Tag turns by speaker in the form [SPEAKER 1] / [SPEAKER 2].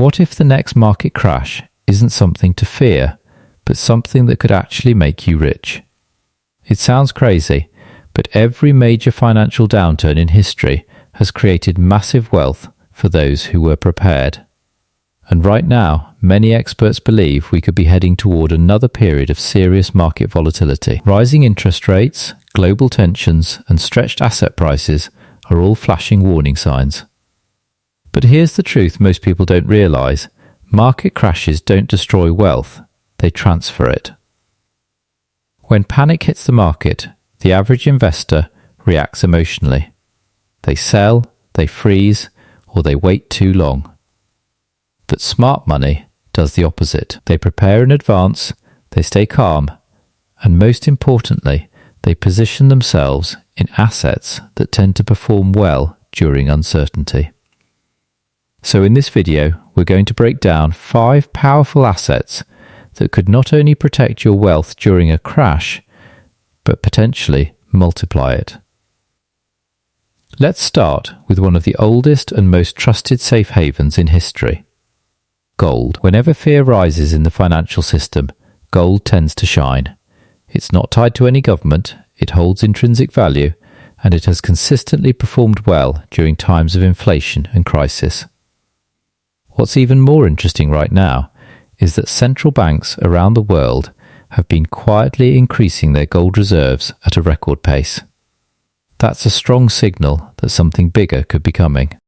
[SPEAKER 1] What if the next market crash isn't something to fear, but something that could actually make you rich? It sounds crazy, but every major financial downturn in history has created massive wealth for those who were prepared. And right now, many experts believe we could be heading toward another period of serious market volatility. Rising interest rates, global tensions, and stretched asset prices are all flashing warning signs. But here's the truth most people don't realize. Market crashes don't destroy wealth, they transfer it. When panic hits the market, the average investor reacts emotionally. They sell, they freeze, or they wait too long. But smart money does the opposite. They prepare in advance, they stay calm, and most importantly, they position themselves in assets that tend to perform well during uncertainty. So in this video, we're going to break down 5 powerful assets that could not only protect your wealth during a crash, but potentially multiply it. Let's start with one of the oldest and most trusted safe havens in history. Gold. Whenever fear rises in the financial system, gold tends to shine. It's not tied to any government, it holds intrinsic value, and it has consistently performed well during times of inflation and crisis. What's even more interesting right now is that central banks around the world have been quietly increasing their gold reserves at a record pace. That's a strong signal that something bigger could be coming.